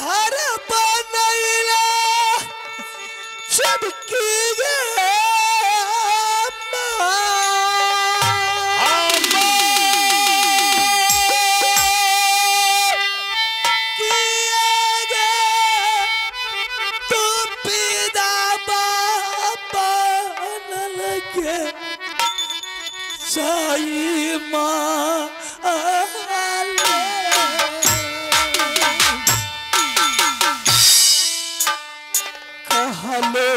हर बनैला सबकी साई माँ कहलो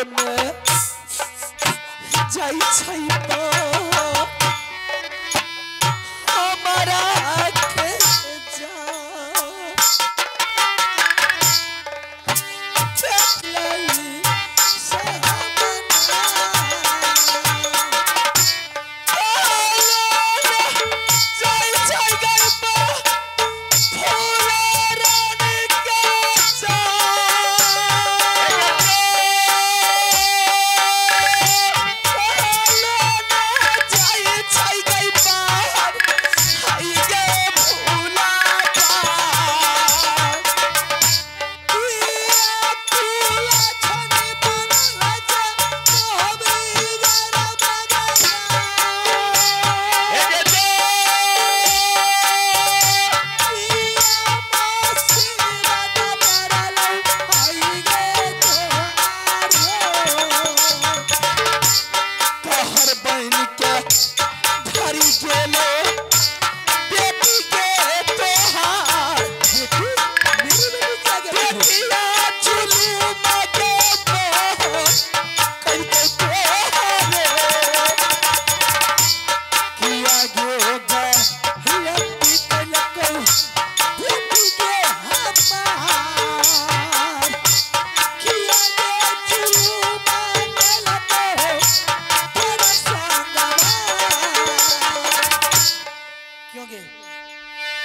में जाई छई तो हमारा के जा चलई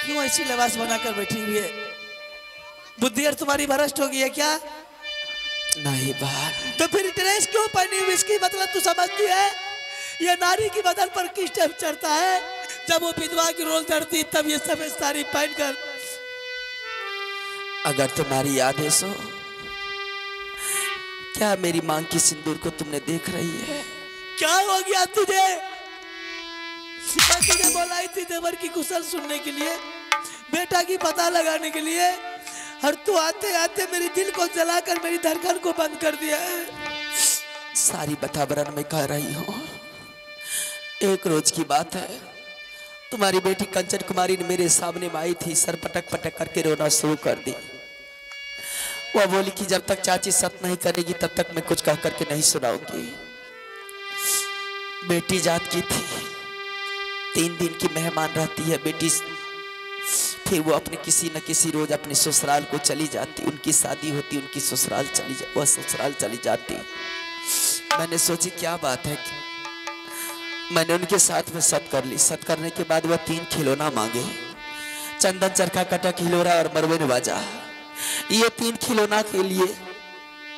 क्यों ऐसी लिबास बनाकर बैठी हुई है? बुद्धि और तुम्हारी भ्रष्ट हो गई है क्या? नहीं बात। तो फिर ड्रेस क्यों पहनी हुई? इसकी मतलब तू समझती है ये नारी की बदन पर किस टाइम चढ़ता है? जब वो विधवा की रोल धरती तब ये सब साड़ी पहनकर। अगर तुम्हारी आदेश हो, क्या मेरी मांग की सिंदूर को तुमने देख रही है? क्या हो गया तुझे? तुझे बोलाई थी देवर की कुशल सुनने के लिए, बेटा की पता लगाने के लिए, और तू आते आते मेरे दिल को जलाकर मेरी धड़कन को बंद कर दिया है। सारी वातावरण में कह रही हूँ। एक रोज की बात है, तुम्हारी बेटी कंचन कुमारी ने मेरे सामने में आई थी, सर पटक पटक करके रोना शुरू कर दी। वह बोली कि जब तक चाची सत नहीं करेगी तब तक मैं कुछ कह करके नहीं सुनाऊंगी। बेटी जात की थी, 3 दिन की मेहमान रहती है बेटी, फिर वो अपने किसी न किसी रोज अपने ससुराल को चली जाती। उनकी शादी होती, उनकी ससुराल वह ससुराल चली जाती। मैंने सोची क्या बात है, मैंने उनके साथ में सत कर ली। सत करने के बाद वह 3 खिलौना मांगे, चंदन चरखा कटक हिलोरा और मरवे नवाजा। ये 3 खिलौना के लिए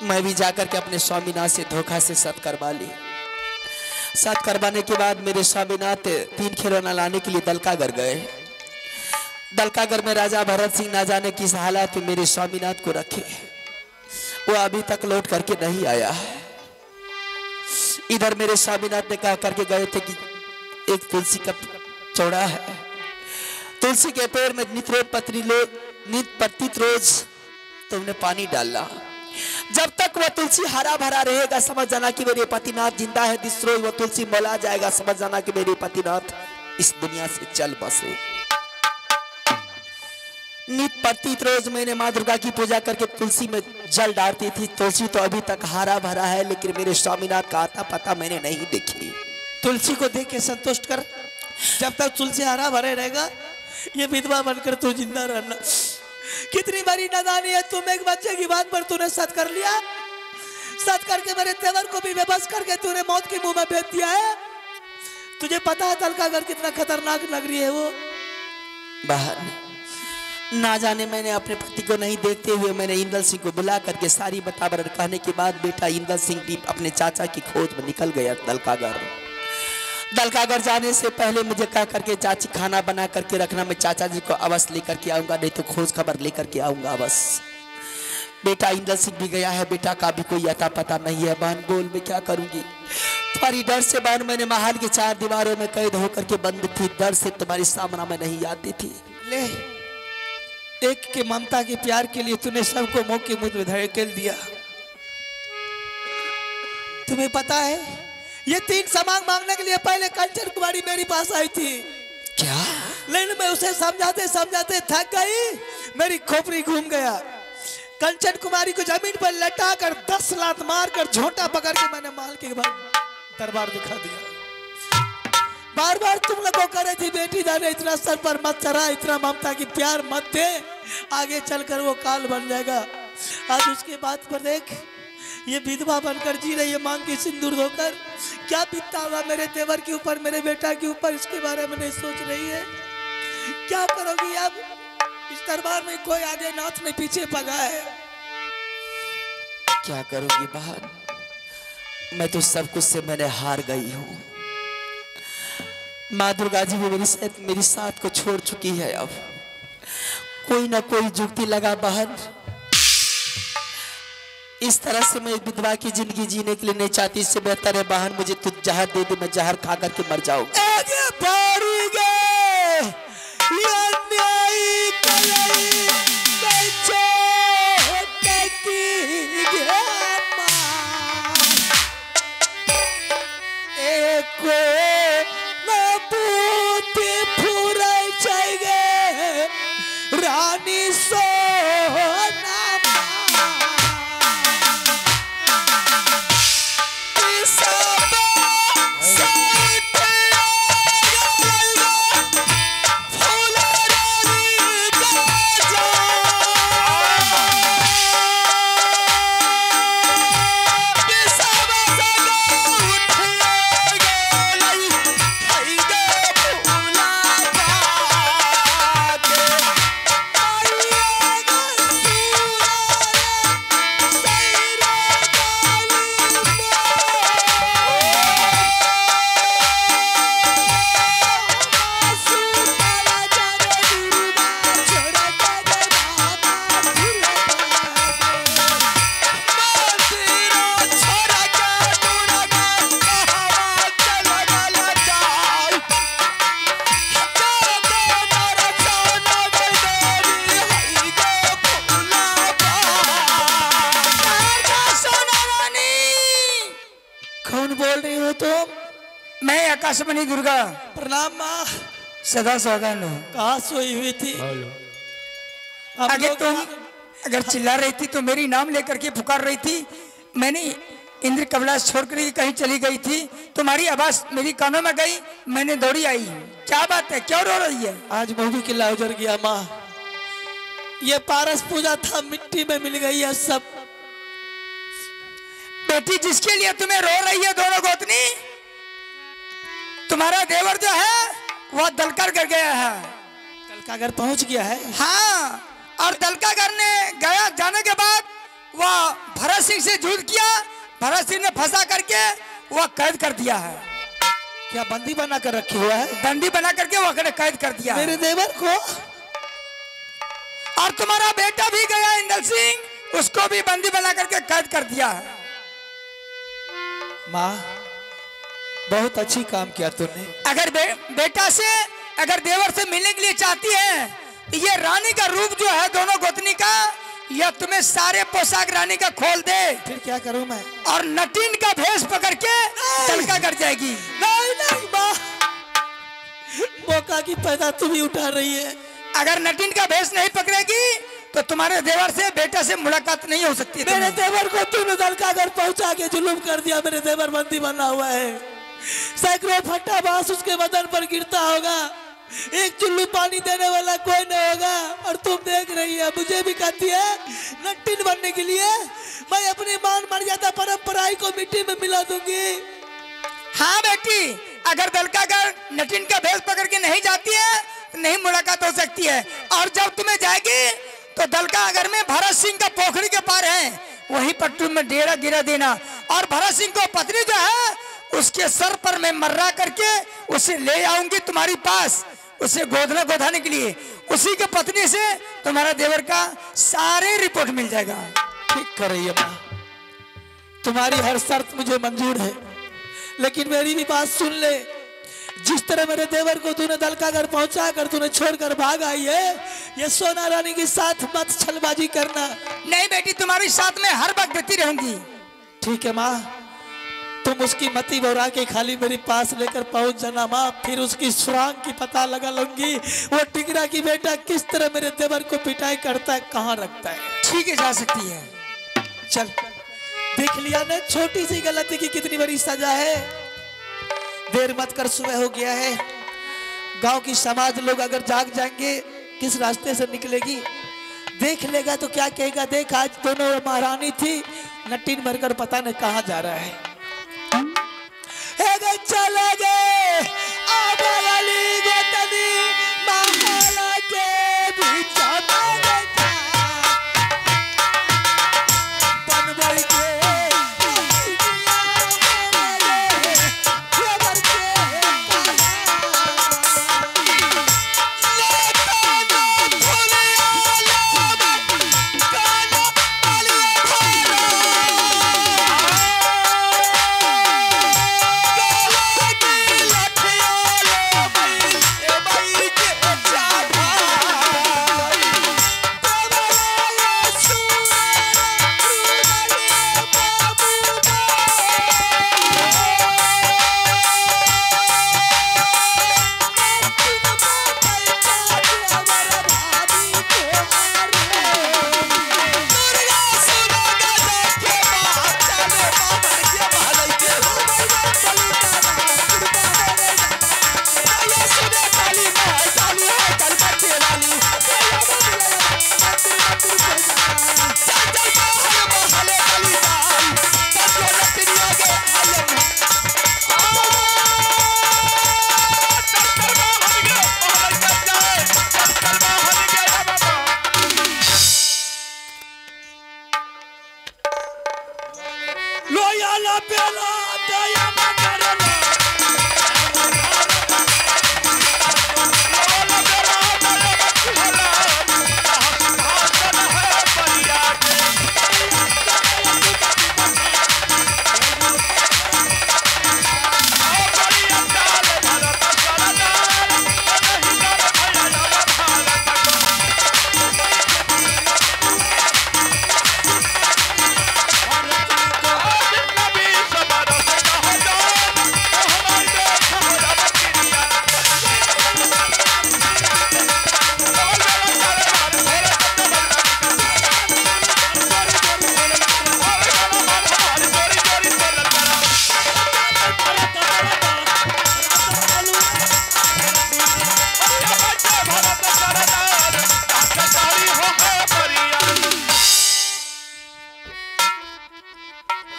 मैं भी जाकर के अपने स्वामीनाथ से धोखा से सत करवा ली। सत करवाने के बाद मेरे स्वामीनाथ 3 खिलौना लाने के लिए दलकागढ़ गए। दलकागढ़ में राजा भरत सिंह ना जाने किस हालात में मेरे स्वामीनाथ को रखे, वो अभी तक लौट करके नहीं आया है। इधर मेरे स्वामीनाथ ने कहा करके गए थे कि एक तुलसी का चौड़ा है, तुलसी के पेड़ में नित प्रतित रोज तुमने पानी डालना। जब तक वह तुलसी हरा भरा रहेगा समझ जाना कि मेरे पतिनाथ जिंदा है। जिस रोज वह तुलसी मौला जाएगा समझ जाना कि मेरे पतिनाथ इस दुनिया से चल बसे। नित प्रतित रोज मैंने माँ दुर्गा की पूजा करके तुलसी में जल डालती थी। तुलसी तो अभी तक हरा भरा है, लेकिन मेरे स्वामीनाथ का आता पता मैंने नहीं देखी। तुलसी को देख के संतुष्ट कर, जब तक तुलसी हरा भरे रहेगा ये विधवा बनकर तू जिंदा रहना। कितनी बड़ी नादानी है, तुम एक बच्चे की बात पर तूने सत कर लिया। सत करके मेरे तेवर को भी बेबस करके तूने मौत के मुंह में भेज दिया है। तुझे पता है दलकागढ़ कितना खतरनाक नगरी है वो? बाहर ना जाने मैंने अपने पति को नहीं देखते हुए मैंने इंदल सिंह को बुला करके सारी वातावरण कहने के बाद बेटा इंदल सिंह भी अपने चाचा की खोज में निकल गया दलकागढ़। दलकागढ़ जाने से पहले मुझे कह करके चाची खाना बना करके रखना, मैं चाचा जी को अवश्य लेकर के आऊँगा, नहीं तो खोज खबर लेकर के आऊँगा अवश्य। बेटा इंदल सिंह भी गया है, बेटा का भी कोई अता पता नहीं है। बहन बोल मैं क्या करूँगी, तुम्हारी डर से बहन मैंने महल के 4 दीवारों में कैद होकर के बंद थी, डर से तुम्हारी सामना में नहीं आती थी। ले एक के ममता के प्यार के लिए तूने सबको मुंह के मुंह में धकेल दिया। तुम्हें पता है ये 3 सामान मांगने के लिए पहले कंचन कुमारी मेरे पास आई थी। क्या? लेकिन मैं उसे समझाते समझाते थक गई, मेरी खोपड़ी घूम गया। कंचन कुमारी को जमीन पर लटा कर 10 लात मार कर झोंटा पकड़ के मैंने महल के बाद दरबार दिखा दिया। बार बार तुम लोगों को कह रही थी बेटी जाने इतना सर पर मत चढ़ा, इतना ममता की प्यार मत दे, आगे चलकर वो काल बन जाएगा। आज उसके बात पर देख ये विधवा बनकर जी रही है, मांग के सिंदूर धोकर। क्या बीतता होगा मेरे देवर के ऊपर, मेरे बेटा के ऊपर, इसके बारे में नहीं सोच रही है। क्या करोगी अब, इस दरबार में कोई आगे नाथ में पीछे पगा है। क्या करूंगी बहन, मैं तो सब कुछ से मैंने हार गई हूँ। माँ दुर्गा जी भी मेरी साथ को छोड़ चुकी है। अब कोई ना कोई जुक्ति लगा बहन, इस तरह से मैं विधवा की जिंदगी जीने के लिए नहीं चाहती। इससे बेहतर है बहन मुझे तू जहर दे दे, मैं जहर खा करके मर जाऊंगा। रानी सो आकाशमणि दुर्गा। प्रणाम माँ। सदा सौगंध हो। कहाँ सोई हुई थी? आगे तुम अगर चिल्ला रही थी तो मेरी नाम लेकर के पुकार रही थी। मैंने इंद्र कमलाश छोड़कर कहीं चली गई थी, तुम्हारी आवाज मेरी कानों में गई, मैंने दौड़ी आई। क्या बात है, क्यों रो रही है? आज मोहबी किला उजड़ गया माँ, ये पारस पूजा था मिट्टी में मिल गई है सब। बेटी जिसके लिए तुम्हें रो रही है दोनों गोतनी, तुम्हारा देवर जो है वह दलकागढ़ गया है। दलकागढ़ पहुंच गया है? हाँ, और दलकागढ़ ने गया जाने के बाद वह भरत सिंह से युद्ध किया, भरत सिंह ने फंसा करके वह कैद कर दिया है। क्या बंदी बना कर रखे हुआ है? बंदी बना करके वह कैद कर दिया मेरे देवर को। और तुम्हारा बेटा भी गया इंदल सिंह, उसको भी बंदी बना करके कैद कर दिया है। माँ बहुत अच्छी काम किया तूने। अगर बेटा से अगर देवर से मिलने के लिए चाहती है तो ये रानी का रूप जो है दोनों गोतनी का, यह तुम्हें सारे पोशाक रानी का खोल दे। फिर क्या करूं मैं? और नटीन का भेष पकड़ के दलकागढ़ जाएगी। नहीं नहीं माँ, मौका की पैदा तुम ही उठा रही है। अगर नटीन का भेष नहीं पकड़ेगी तो तुम्हारे देवर से बेटा से मुलाकात नहीं हो सकती। मेरे देवर को तूने दलकागढ़ पहुंचा के जुलूम कर दिया। मेरे देवर बंदी बना हुआ है, सैकड़ों फट्टा बांस उसके बदन पर गिरता होगा, एक चुल्लू पानी देने वाला कोई नहीं होगा। और तुम देख रही है, मुझे भी कहती है नटीन बनने के लिए। मैं अपनी मान मर्यादा परंपराई को मिट्टी में मिला दूंगी। हाँ बेटी, अगर दलकागढ़ नटीन का भेष पकड़ के नहीं जाती है तो नहीं मुलाकात हो सकती है। और जब तुम्हें जाएगी तो दलकागढ़ में भरत सिंह का पोखरी के पार है, वहीं पर तुम डेरा गिरा देना। और भरत सिंह को पत्नी जो है उसके सर पर मैं मर्रा करके उसे ले आऊंगी तुम्हारी पास, उसे गोदना गोदाने के लिए। उसी के पत्नी से तुम्हारा देवर का सारे रिपोर्ट मिल जाएगा। ठीक कर रही है माँ, तुम्हारी हर शर्त मुझे मंजूर है, लेकिन मेरी भी बात सुन ले। जिस तरह मेरे देवर को तूने दलका घर पहुंचा कर तूने छोड़कर भाग आई है, ये सोना रानी के साथ मत छलबाजी करना। नहीं बेटी, तुम्हारी साथ में हर वक्त देती रहूंगी। ठीक है माँ, तुम उसकी मती बोरा के खाली मेरे पास लेकर पहुंच जाना माँ, फिर उसकी सुराग की पता लगा लूंगी। वो टिकरा की बेटा किस तरह मेरे देवर को पिटाई करता है, कहाँ रखता है। ठीक है, जा सकती है। चल, देख लिया ना छोटी सी गलती की कितनी बड़ी सजा है। देर मत कर, सुबह हो गया है। गांव की समाज लोग अगर जाग जाएंगे किस रास्ते से निकलेगी देख लेगा तो क्या कहेगा। देख, आज दोनों महारानी थी, नटीन भरकर पता नहीं कहाँ जा रहा है। चले गए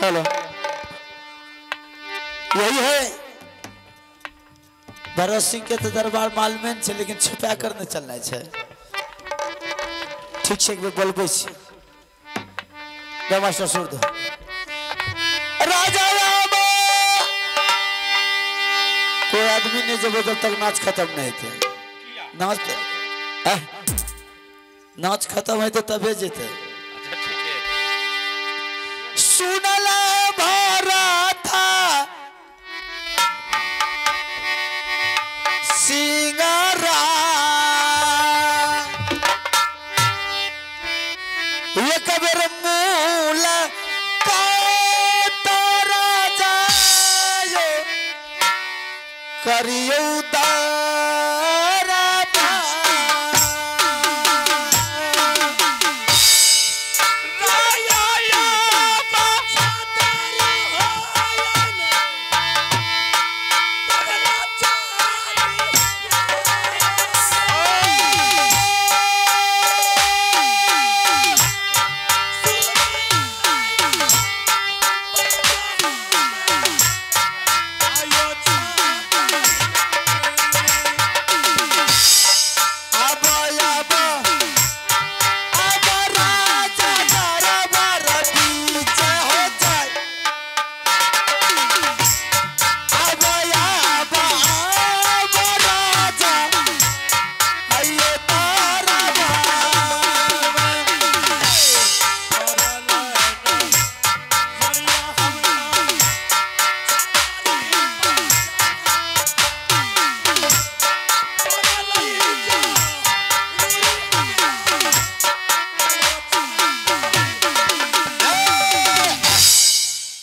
हेलो, यही है भरत सिंह के तो दरबार मालमेन छे, लेकिन छुपा कर न चलना छे। ठीक से एक बेर बोलबे छी। मास्टर सुर दो। राजा राम, कोई आदमी नहीं जब तक नाच खत्म नहीं थे। नाच खत्म है तो तबे जेते। सुनला भरा था सिंगारा, ये कबर मूल का राजा करियो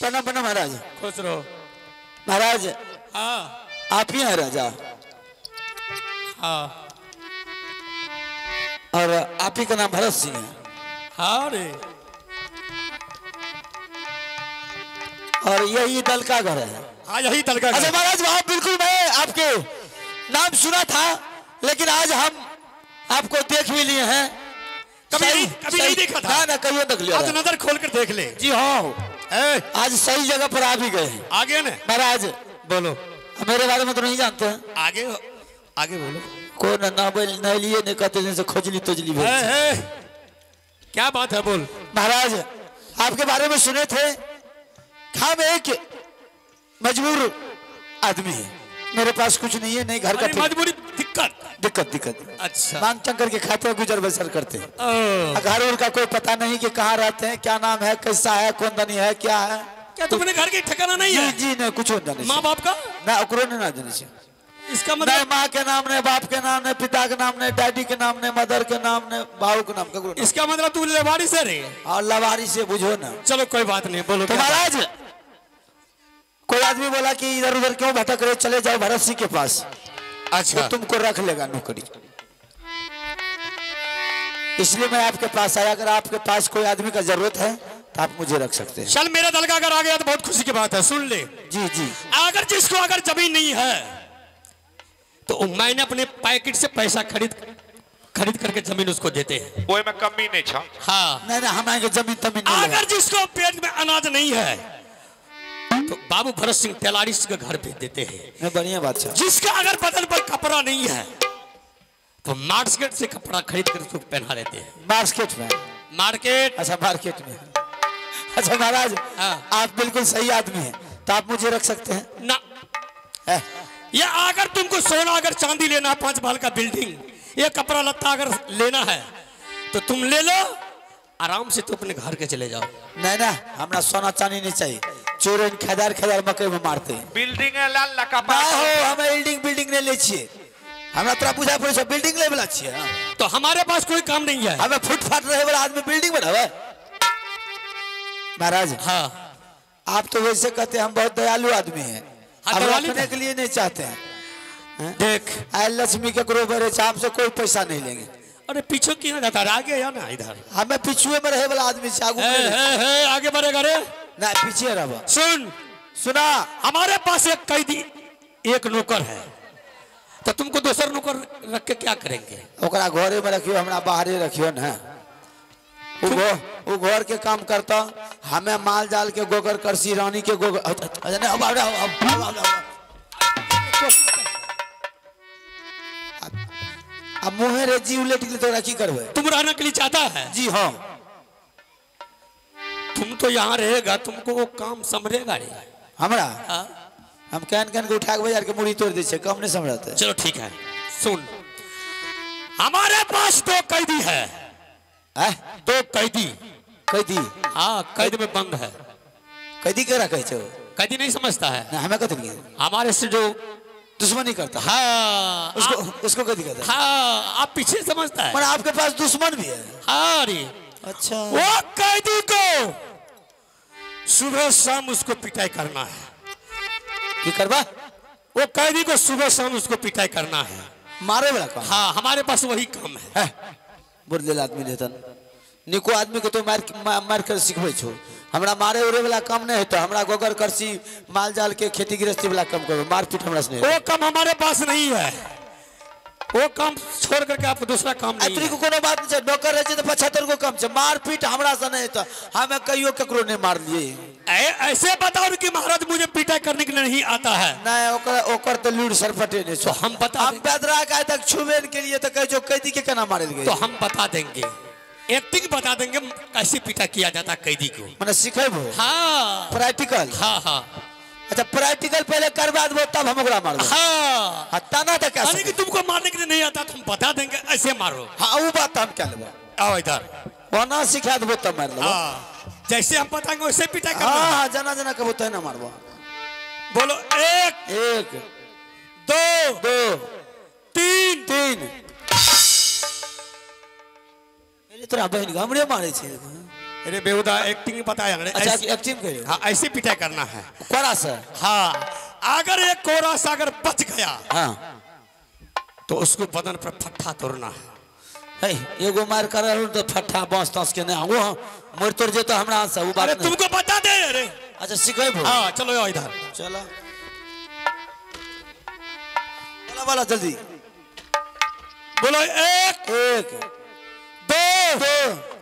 प्रणाम प्रणाम महाराज। खुश रहो महाराज हाँ आप ही हैं राजा हाँ और आप ही का नाम भरत सिंह है हाँ रे और यही दल का घर है। हाँ यही दल का अच्छा घर। महाराज वहाँ बिल्कुल मैं आपके नाम सुना था लेकिन आज हम आपको देख भी लिए हैं। कभी नहीं देखा था। ना कभी देख लिया आज नजर खोल कर देख ले। जी हाँ ए, आज सही जगह पर आ भी गए हैं। आगे न महाराज बोलो मेरे बारे में तो नहीं जानते हैं। आगे आगे बोलो। कौन ना बोल नहीं लिए नहीं कहते जैसे खोजली तोजली भेज। ए, क्या बात है बोल। महाराज आपके बारे में सुने थे हम एक मजबूर आदमी है मेरे पास कुछ नहीं है नहीं घर का मजबूरी दिक्कत दिक्कत अच्छा मांग चंग करके खाते हैं गुजर बसर करते हैं। ओ, घर उर का कोई पता नहीं कि कहाँ रहते हैं क्या नाम है कैसा है कौन दनी है क्या है। क्या तुमने घर के ठिकाना नहीं जी है? जी नहीं कुछ जाने माँ बाप का ना ओकरो ने ना जाने से इसका नहीं मतलब माँ के नाम ने बाप के नाम ने पिता के नाम ने डैडी के नाम ने मदर के नाम ने बाबू के नाम का इसका मतलब तू लेवाड़ी से रे। और लवारी से बुझो ना। चलो कोई बात नहीं बोलो। तो क्या बात? महाराज कोई आदमी बोला कि इधर उधर क्यों भटक रहे चले जाओ भरत सिंह के पास अच्छा तो तुमको रख लेगा नौकरी। इसलिए मैं आपके पास आया अगर आपके पास कोई आदमी का जरूरत है तो आप मुझे रख सकते हैं। चल मेरा दल का अगर आ गया तो बहुत खुशी की बात है सुन ले। जी जी अगर जिसको अगर जमीन नहीं है तो मैंने अपने पैकेट से पैसा खरीद करके जमीन उसको देते हैं। वो में कमी नहीं छा। हाँ नहीं हम आएंगे जमीन तमीन नहीं लगा। अगर जिसको पेट में अनाज नहीं है तो बाबू भरत सिंह तेलारिस के घर भेज देते हैं। नहीं, बढ़िया बात है। जिसका अगर बदन पर कपड़ा नहीं है तो मार्केट से कपड़ा खरीद कर उसको पहना लेते हैं। मार्केट में मार्केट अच्छा मार्केट में अच्छा महाराज हाँ। आप बिल्कुल सही आदमी हैं तो आप मुझे रख सकते हैं ना है? या अगर तुमको सोना अगर चांदी लेना 5 महल का बिल्डिंग ये कपड़ा लत्ता अगर लेना है तो तुम ले लो आराम से तुम अपने घर के चले जाओ। नहीं ना हमारा सोना चांदी नहीं चाहिए चोर खदार खदार मकई में मारते हैं। बिल्डिंग है लाल लका ना हो हमें बिल्डिंग नहीं ले छिए हमरा तोरा बुझा पड़े बिल्डिंग ले वाला छिए। तो हमारे पास कोई काम नहीं है। हमें फुटपाथ रहे वाला आदमी बिल्डिंग बनावे। महाराज हाँ आप तो वैसे कहते हैं हम बहुत दयालु आदमी हैं हाँ, हम दयालु रखने के लिए नहीं चाहते हैं। देख आए लक्ष्मी के ग्रोवर आप से कोई पैसा नहीं लेंगे। अरे पीछे क्यों जाता है आगे या ना इधर हमें पिछुए में रहे वाला आदमी से आगू नहीं रहे। आगे बढ़ेगा रे। ना पीछे रहो। सुन सुना हमारे पास एक कैदी एक नौकर है तो तुमको दूसरा नौकर रख के क्या करेंगे? ओकरा घरे में रखियो हमरा बाहरे रखियो ना। वो घर के काम करता हमें माल जाल के गोबर करसी रानी के गोबर अब मुँहे रे जीव लेट तो की करवे। तुम रहने के लिए चाहता है? जी हाँ तुम तो यहाँ रहेगा तुमको वो काम समझेगा रे। हमरा हाँ? हम कैन कैन के उठा के बाजार के मुड़ी तोड़ दे छे कम नहीं समझते। चलो ठीक है सुन हमारे पास 2 कैदी है। 2 कैदी कैदी हाँ कैद में बंद है। कैदी के रखे छो कैदी नहीं समझता है ना हमें कथी नहीं हमारे से जो दुश्मनी करता है हाँ उसको कैदी कहता है। हाँ आप पीछे समझता है। पर आपके पास दुश्मन भी है। हाँ रे अच्छा वो कैदी को सुबह शाम उसको पिटाई करना है। की करवा वो कैदी को सुबह शाम उसको पिटाई करना है। मारे वाला काम हाँ हमारे पास वही काम है। बुरदेल आदमी देतन निको आदमी के तो मार कर सिखबे छो हमरा मारे उरे वाला काम नहीं है तो हमरा गोगर करसी माल जाल के खेती गृहस्थी वाला काम करो मारपीट हमरा से नहीं। वो काम हमारे पास नहीं है। वो काम छोड़ करके आपको दूसरा काम नहीं अतरी है। को कोनो बात नहीं है नौकर रहे तो 75 को कम है मारपीट हमरा से नहीं तो हमें कहियो केकरो नहीं मार लिए। ऐसे बताओ कि महाराज मुझे पिटाई करने के लिए नहीं आता है। नहीं ओकर तो लूट सरपटे नहीं तो हम बता हम पैदरा का तक छुबे के लिए तो कह जो कैदी के केना मारे गए। तो हम बता देंगे एक्टिंग बता देंगे कैसे पिटा किया जाता कैदी को। माने सिखेबो हाँ प्रैक्टिकल। हाँ हाँ अच्छा प्रैक्टिकल पहले करवा दो तब हम ओकरा मारबो। हाँ हत्ता ना तो कैसे कि तुमको मारने के लिए नहीं आता तो हम बता देंगे ऐसे मारो। हाँ वो बात हम क्या लेबो आओ इधर वरना सिखा देबो तब मार लेबो। हाँ जैसे हम बताएंगे वैसे पिटाई करना। हाँ जना जना कबो तय ना मारबो। बोलो 1 1 2 3 3 तोरा बहन हमरे मारे छे अरे बेहुदा एक्टिंग बताया ना। अच्छा एक्टिंग करिए। हाँ ऐसी पिटाई करना है। कोरा सर। हाँ अगर एक कोरा सा अगर बच गया हाँ तो उसको बदन पर फट्टा तोड़ना है। एगो मार कर तो फट्टा बांस तांस के नहीं वो मोर तोड़ जे तो हमरा से वो बात अरे तुमको बता दे। अरे अच्छा सिखाई भो। हाँ चलो आओ इधर। चलो वाला वाला जल्दी बोलो एक एक दो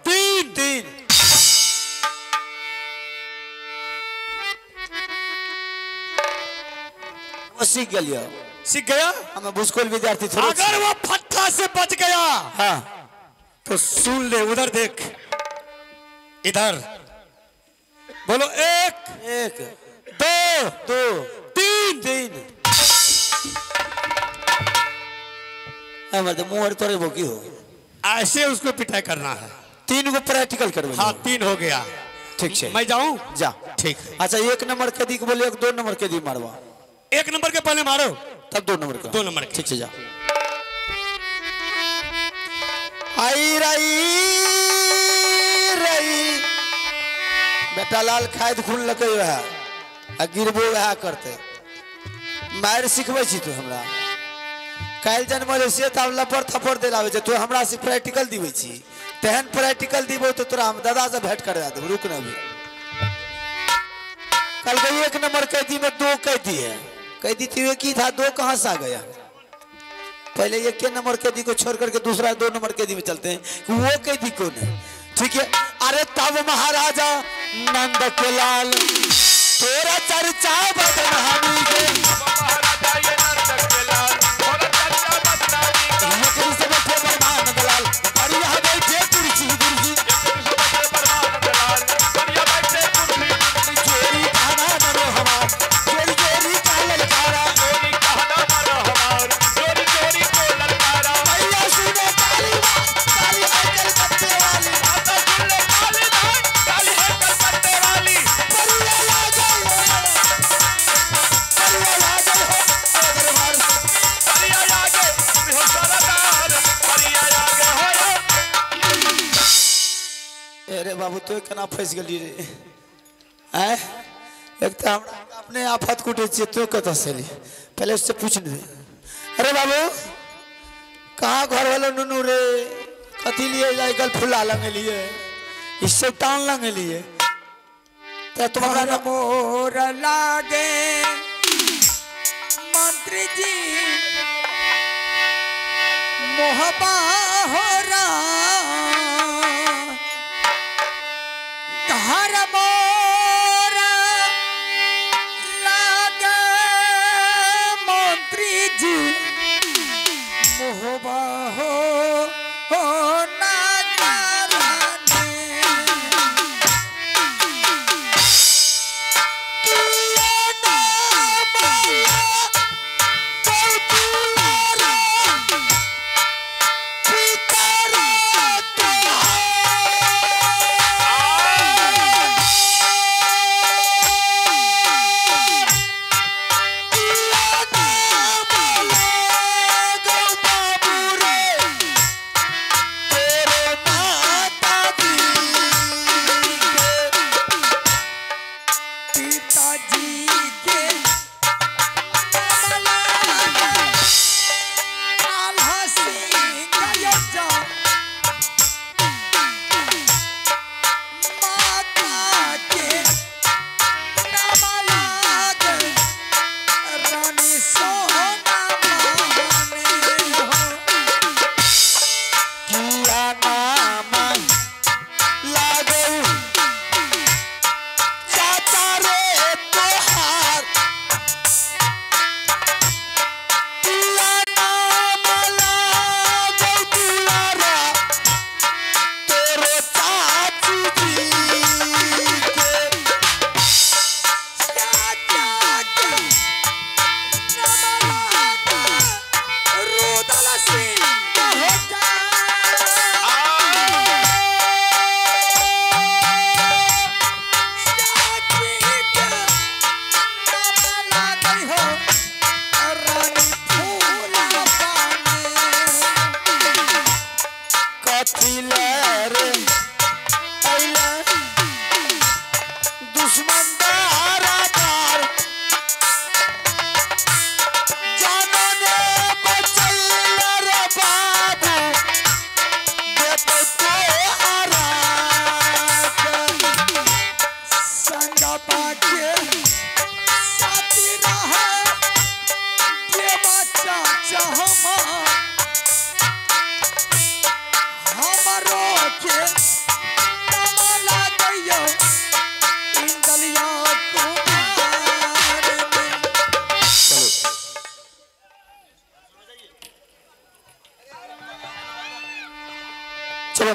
तीन तीन। वो सीख गया। सीख गया। हमें भूसकोल विद्यार्थी थोड़ा अगर वो फट्टा से बच गया हाँ तो सुन ले उधर देख इधर। बोलो एक एक दो दो तीन तीन। हमारे मुंह तोड़े वो की हो ऐसे उसको पिटाई करना है। तीन को प्रैक्टिकल करवे। हाँ 3 हो गया। ठीक है मैं जाऊं। जा। ठीक। अच्छा 1 नंबर के दी के बोले 2 नंबर के दी मारवा। 1 नंबर के पहले मारो तब 2 नंबर का। 2 नंबर के। ठीक है जा। आई रही रही बेटा लाल खाद खून लगे है आ गिरबो वह करते मार सिखबै छी तू हमरा काल जन्म से तब लपर थपर दिलावे छै तू हमरा से प्रैक्टिकल दिबै छी तेहन प्रैक्टिकल दिबो तो तोरा हम दादा से भेंट करवा देब। रुक ना अभी कल गई 1 नंबर कैदी में 2 कैदी है। कैदी थी एक ही था 2 कहां से आ गया। पहले 1 नंबर कैदी को छोड़ करके दूसरा 2 नंबर कैदी में चलते हैं वो कैदी कौन है। ठीक है। अरे तब महाराजा नंद के लाल तोरा चर्चा बदनामी के महाराजा ये नंद के लाल थोड़ा चर्चा बदनामी का नौकरी से बैठे बरमान दलाल और यहाँ बैठे कुर्सी कुर्सी बरमान दलाल बढ़िया बैठे कुर्सी चोरी कहना मरो हमार चोरी चोरी का ललकारा चोरी कहना मारो हमार चोरी चोरी को ललकारा भैया सुने काली आंचल कत्ते वाली आता सुन ले काली धान काली है कलकत्ते वाली परिया लागल हो दरबार परिया आगे हो सरदार परिया आगे हो अरे बाबू तो केना फंस गेली रे हैं। एक तो हमरा अपने आफत कुटे छिए तो कत से ली पहले उससे पूछ ले। अरे बाबू कहाँ घर वाला नुनू रे कथी लिए जाइकल फुला लंगे लिए इससे टान लंगे लिए तो तुम्हारा मोर लागे मंत्री जी मोहबा हो घर मोर लागे मंत्री जी मोहबा हो ना जाने। पितारा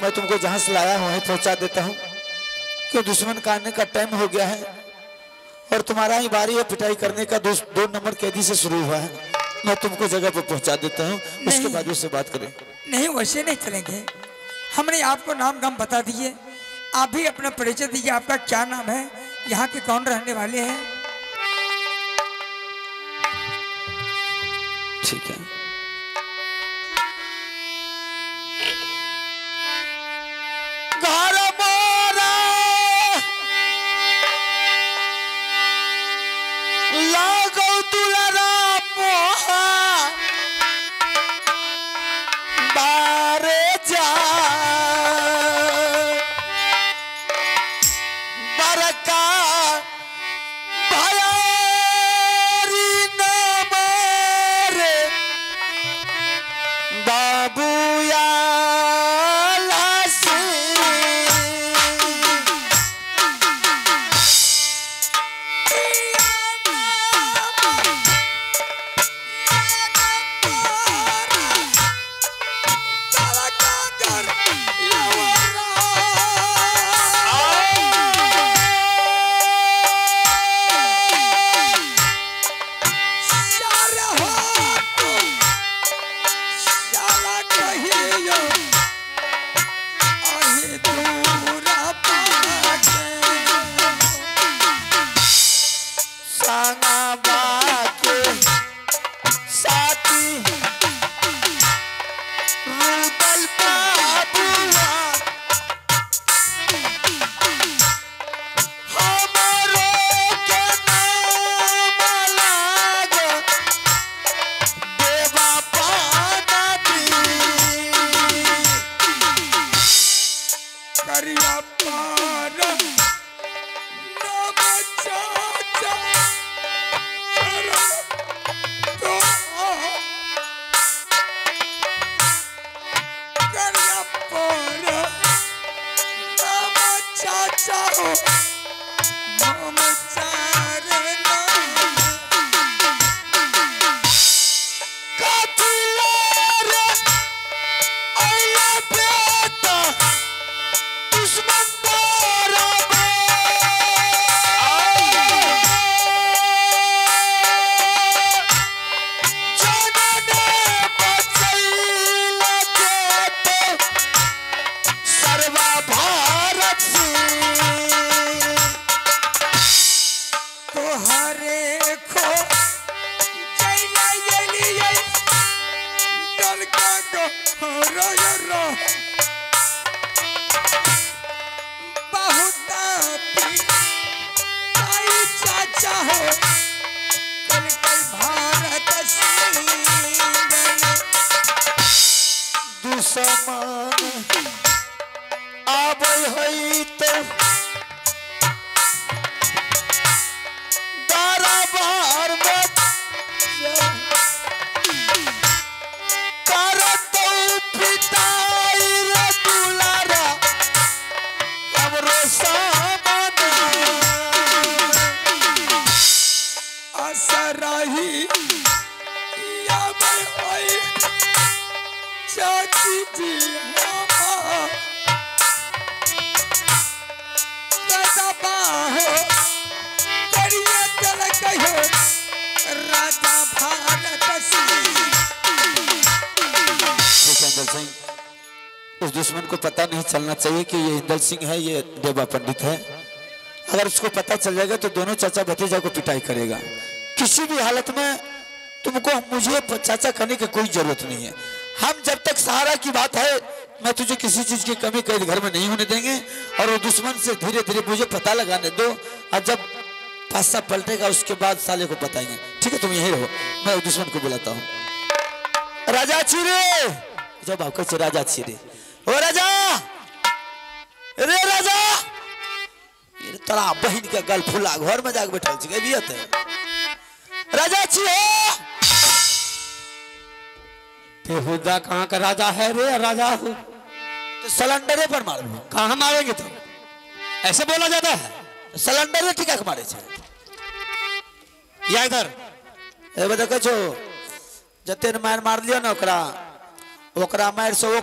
मैं तुमको जहां से लाया हूं वहीं पहुंचा देता हूं, क्यों दुश्मन का आने का टाइम हो गया है और तुम्हारा ही बारी है पिटाई करने का। 2 नंबर कैदी से शुरू हुआ है। मैं तुमको जगह पर पहुंचा देता हूं, उसके बाद उससे बात करें। नहीं वैसे नहीं चलेंगे, हमने आपको नाम गाम बता दिए, आप भी अपना परिचय दीजिए। आपका क्या नाम है, यहाँ के कौन रहने वाले हैं? ठीक है। घर मोरा लागो दुलारा मोहा बारे जा बरका भयारी न मारे बाबूया लासी उस दुश्मन को पता नहीं चलना चाहिए कि ये इंदल सिंह है, ये देवा पंडित है। अगर उसको पता चल जाएगा तो दोनों चाचा भतीजा को पिटाई करेगा। किसी भी हालत में तुमको मुझे चाचा करने की कोई जरूरत नहीं है। हम जब तक सहारा की बात है, मैं तुझे किसी चीज की कमी कैद घर में नहीं होने देंगे। और वो दुश्मन से धीरे धीरे मुझे पता लगाने दो, और जब पासा पलटेगा उसके बाद साले को बताएंगे। ठीक है, तुम यहीं रहो, मैं उस दुश्मन को बुलाता हूँ। राजा छिरे, जब आपका राजा छिरे, ओ राजा, रे राजा, ये तोरा बहन के गल फुला घर में जाके बैठल छी भी हते। राजा छी हो, बेहुदा कहाँ का राजा है रे? राजा हो तो सिलेंडरे पर मार दो। कहाँ मारेंगे तुम? ऐसे बोला जाता है? सिलेंडरे टिका के मारे छे या इधर ए बता कछो जते मार लियो ना ओकरा, ओकरा मार से